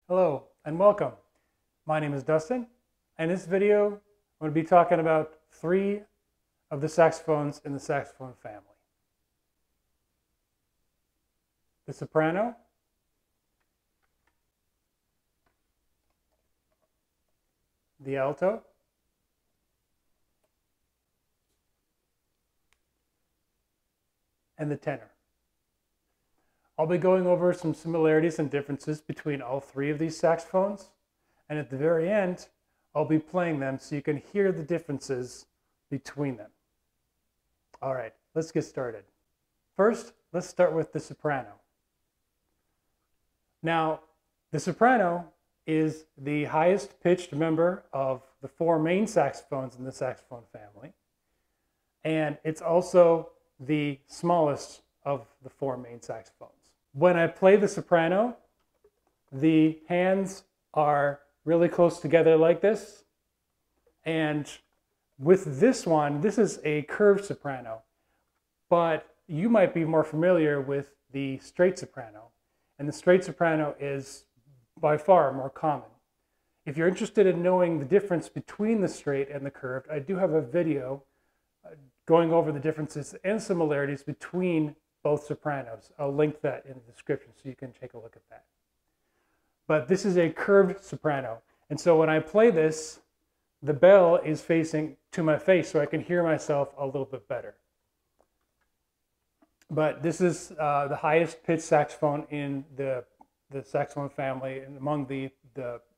Hello and welcome. My name is Dustin, and in this video I'm going to be talking about three of the saxophones in the saxophone family. The soprano, the alto, and the tenor. I'll be going over some similarities and differences between all three of these saxophones, and at the very end, I'll be playing them so you can hear the differences between them. All right, let's get started. First, let's start with the soprano. Now, the soprano is the highest pitched member of the four main saxophones in the saxophone family, and it's also the smallest of the four main saxophones. When I play the soprano, the hands are really close together like this. And with this one, this is a curved soprano, but you might be more familiar with the straight soprano. And the straight soprano is by far more common. If you're interested in knowing the difference between the straight and the curved, I do have a video going over the differences and similarities between both sopranos. I'll link that in the description so you can take a look at that. But this is a curved soprano. And so when I play this, the bell is facing to my face so I can hear myself a little bit better. But this is the highest pitched saxophone in the saxophone family and among the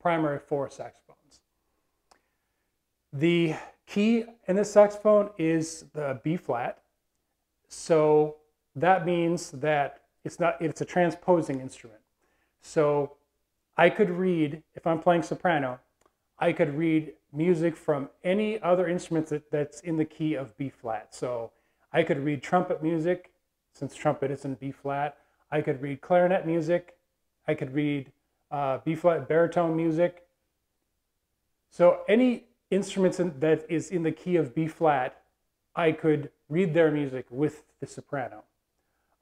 primary four saxophones. The key in this saxophone is the B flat. So that means that it's a transposing instrument. So I could read, if I'm playing soprano, I could read music from any other instrument that's in the key of B flat. So I could read trumpet music, since trumpet is in B flat. I could read clarinet music. I could read B flat baritone music. So any instrument that is in the key of B flat, I could read their music with the soprano.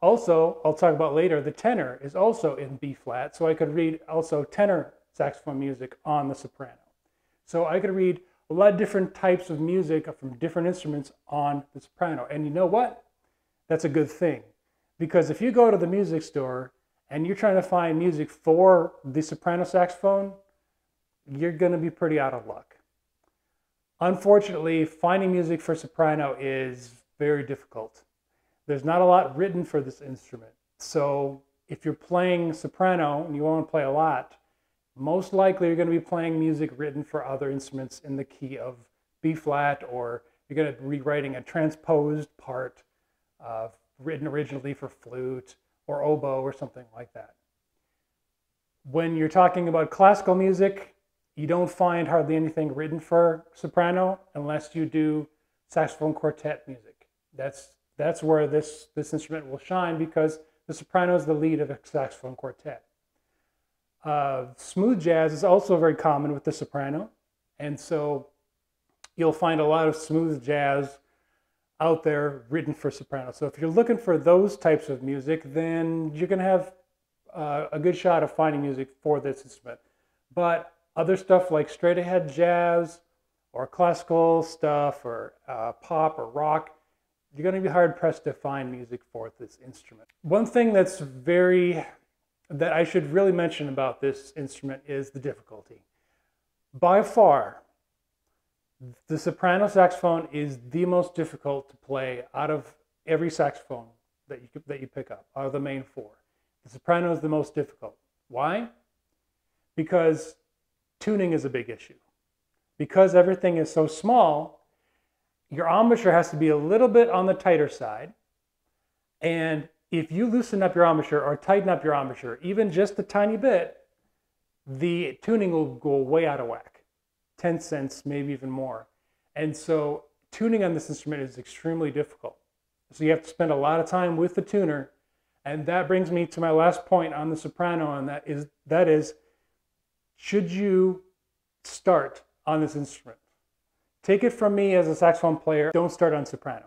Also, I'll talk about later, the tenor is also in B flat, so I could read also tenor saxophone music on the soprano. So I could read a lot of different types of music from different instruments on the soprano. And you know what? That's a good thing. Because if you go to the music store and you're trying to find music for the soprano saxophone, you're going to be pretty out of luck. Unfortunately, finding music for soprano is very difficult. There's not a lot written for this instrument. So if you're playing soprano and you want to play a lot, most likely you're going to be playing music written for other instruments in the key of B flat, or you're going to be writing a transposed part written originally for flute or oboe or something like that. When you're talking about classical music, you don't find hardly anything written for soprano unless you do saxophone quartet music. That's where this instrument will shine, because the soprano is the lead of a saxophone quartet. Smooth jazz is also very common with the soprano, and so you'll find a lot of smooth jazz out there written for soprano. So if you're looking for those types of music, then you're going to have a good shot of finding music for this instrument. But other stuff like straight ahead jazz or classical stuff or pop or rock, you're going to be hard pressed to find music for this instrument. One thing that I should really mention about this instrument is the difficulty. By far, the soprano saxophone is the most difficult to play out of every saxophone that you pick up, out of the main four. The soprano is the most difficult. Why? Because tuning is a big issue. Because everything is so small, your embouchure has to be a little bit on the tighter side. And if you loosen up your embouchure or tighten up your embouchure, even just a tiny bit, the tuning will go way out of whack. 10 cents, maybe even more. And so tuning on this instrument is extremely difficult. So you have to spend a lot of time with the tuner. And that brings me to my last point on the soprano, and that is, should you start on this instrument? Take it from me as a saxophone player, don't start on soprano.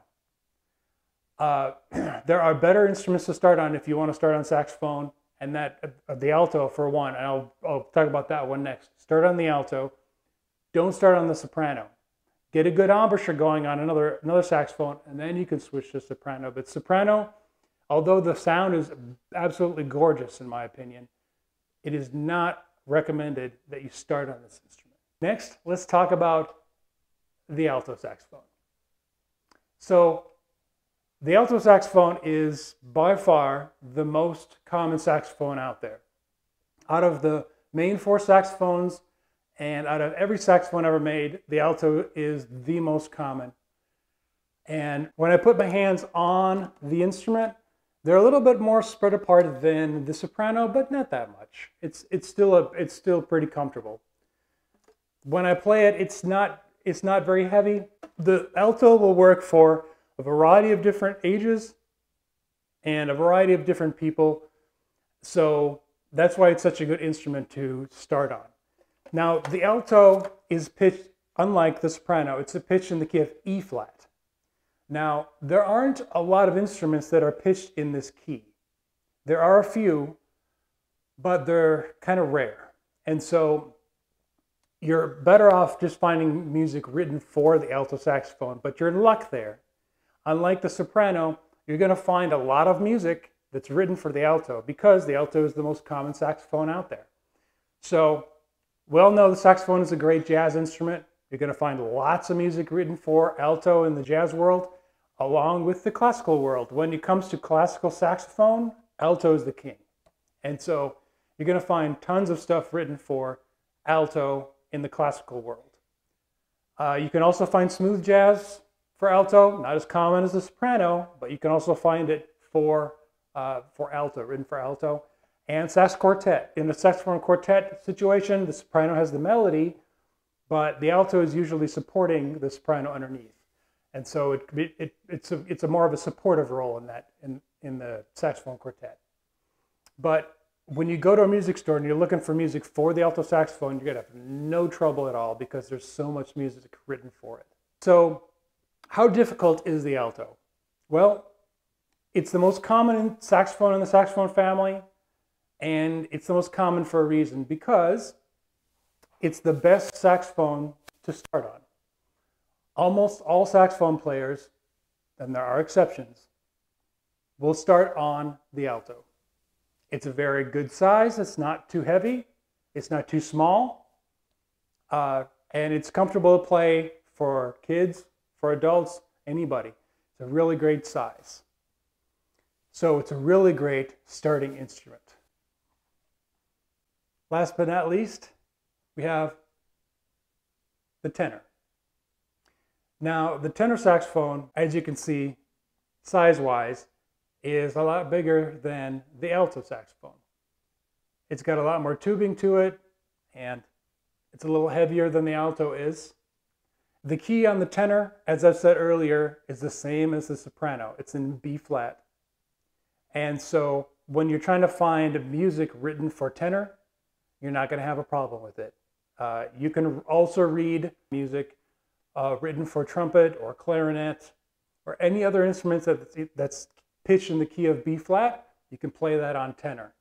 There are better instruments to start on if you want to start on saxophone, and that the alto for one, and I'll talk about that one next. Start on the alto. Don't start on the soprano. Get a good embouchure going on another saxophone, and then you can switch to soprano. But soprano, although the sound is absolutely gorgeous in my opinion, it is not recommended that you start on this instrument. Next, let's talk about the alto saxophone. So the alto saxophone is by far the most common saxophone out there. Out of the main 4 saxophones and out of every saxophone ever made, the alto is the most common. And when I put my hands on the instrument, they're a little bit more spread apart than the soprano, but not that much. It's still pretty comfortable. When I play it, it's not very heavy. The alto will work for a variety of different ages and a variety of different people. So that's why it's such a good instrument to start on. Now, the alto is pitched unlike the soprano. It's a pitch in the key of E flat. Now, there aren't a lot of instruments that are pitched in this key. There are a few, but they're kind of rare. And so you're better off just finding music written for the alto saxophone, but you're in luck there. Unlike the soprano, you're going to find a lot of music that's written for the alto because the alto is the most common saxophone out there. So, we all know the saxophone is a great jazz instrument. You're going to find lots of music written for alto in the jazz world, along with the classical world. When it comes to classical saxophone, alto is the king. And so you're going to find tons of stuff written for alto in the classical world. You can also find smooth jazz for alto, not as common as the soprano, but you can also find it for alto, written for alto. And sax quartet. In a saxophone quartet situation, the soprano has the melody, but the alto is usually supporting the soprano underneath. And so it's a more of a supportive role in the saxophone quartet. But when you go to a music store and you're looking for music for the alto saxophone, you're going to have no trouble at all because there's so much music written for it. So how difficult is the alto? Well, it's the most common saxophone in the saxophone family. And it's the most common for a reason, because it's the best saxophone to start on. Almost all saxophone players, and there are exceptions, will start on the alto. It's a very good size. It's not too heavy. It's not too small. And it's comfortable to play for kids, for adults, anybody. It's a really great size. So it's a really great starting instrument. Last but not least, we have the tenor. Now, the tenor saxophone, as you can see, size-wise, is a lot bigger than the alto saxophone. It's got a lot more tubing to it, and it's a little heavier than the alto is. The key on the tenor, as I said earlier, is the same as the soprano. It's in B flat. And so when you're trying to find music written for tenor, you're not going to have a problem with it. You can also read music written for trumpet or clarinet or any other instrument that's pitched in the key of B flat. You can play that on tenor.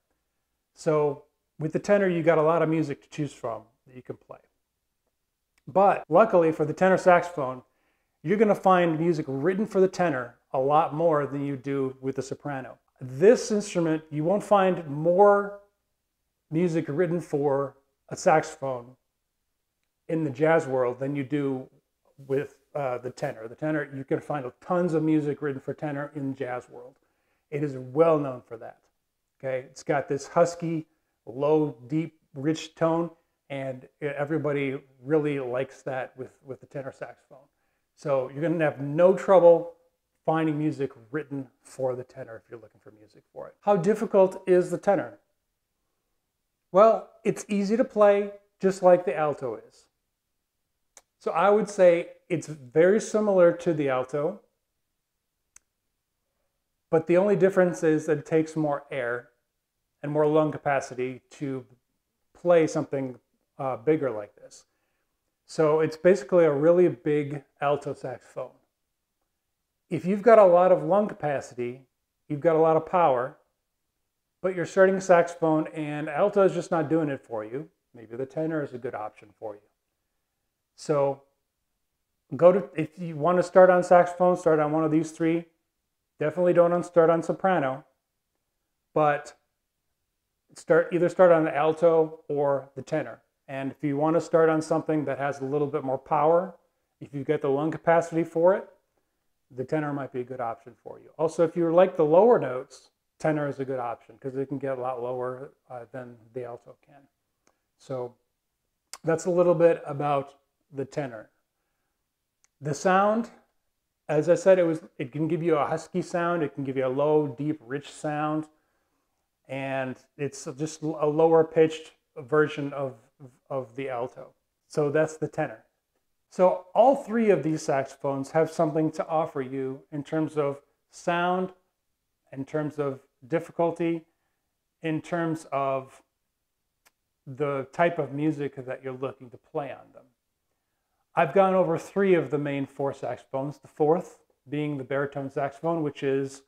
So with the tenor, you got a lot of music to choose from that you can play. But luckily for the tenor saxophone, you're going to find music written for the tenor a lot more than you do with the soprano. This instrument, you won't find more music written for a saxophone in the jazz world than you do with the tenor. The tenor, you can find tons of music written for tenor in the jazz world. It is well known for that. Okay, it's got this husky, low, deep, rich tone, and everybody really likes that with the tenor saxophone. So you're going to have no trouble finding music written for the tenor if you're looking for music for it. How difficult is the tenor? Well, it's easy to play just like the alto is. So I would say it's very similar to the alto, but the only difference is that it takes more air and more lung capacity to play something bigger like this. So it's basically a really big alto saxophone. If you've got a lot of lung capacity, you've got a lot of power, but you're starting a saxophone and alto is just not doing it for you, maybe the tenor is a good option for you. So if you want to start on saxophone, start on one of these three. Definitely don't start on soprano, but either start on the alto or the tenor. And if you want to start on something that has a little bit more power, if you get the lung capacity for it, the tenor might be a good option for you. Also, if you like the lower notes, tenor is a good option because it can get a lot lower than the alto can. So that's a little bit about the tenor. The sound, as I said, it can give you a husky sound, it can give you a low, deep, rich sound, and it's just a lower pitched version of the alto. So that's the tenor. So all three of these saxophones have something to offer you in terms of sound, in terms of difficulty, in terms of the type of music that you're looking to play on them. I've gone over three of the main four saxophones, the fourth being the baritone saxophone, which is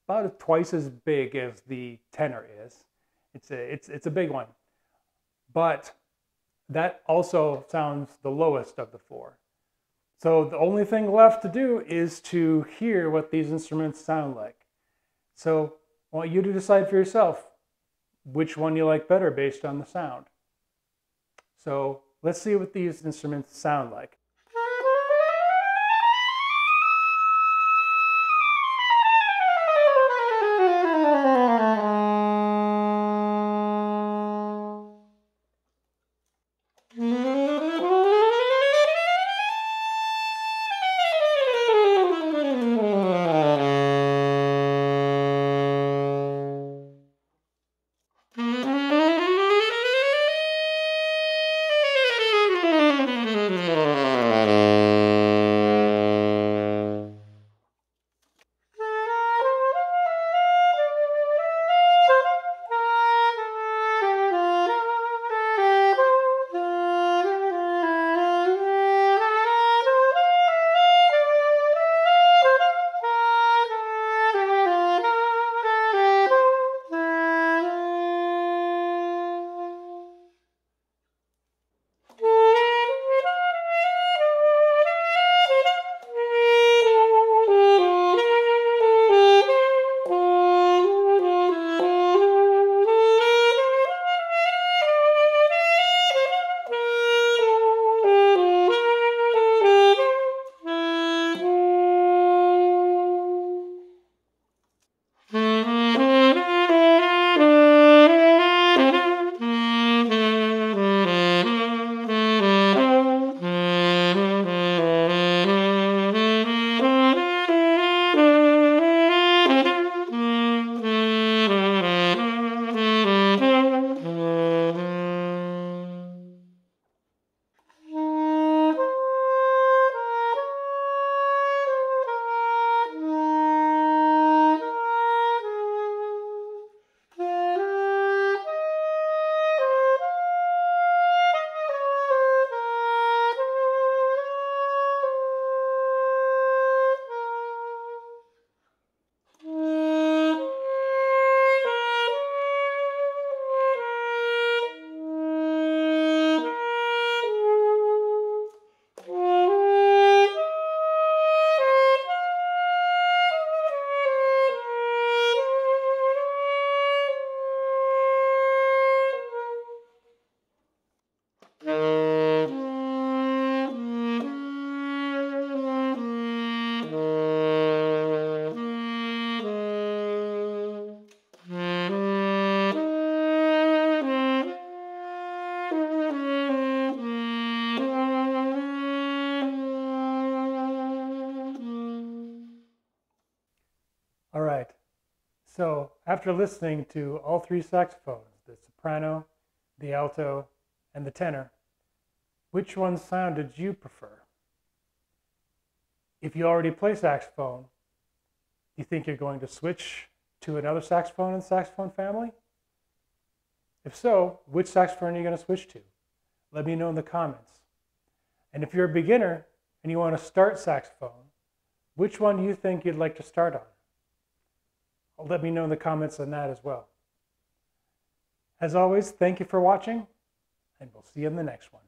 about twice as big as the tenor is. It's a big one. But that also sounds the lowest of the four. So the only thing left to do is to hear what these instruments sound like. So I want you to decide for yourself which one you like better based on the sound. So let's see what these instruments sound like. All right, so after listening to all three saxophones, the soprano, the alto, and the tenor, which one sound did you prefer? If you already play saxophone, do you think you're going to switch to another saxophone in the saxophone family? If so, which saxophone are you going to switch to? Let me know in the comments. And if you're a beginner and you want to start saxophone, which one do you think you'd like to start on? let me know in the comments on that as well. As always, thank you for watching, and we'll see you in the next one.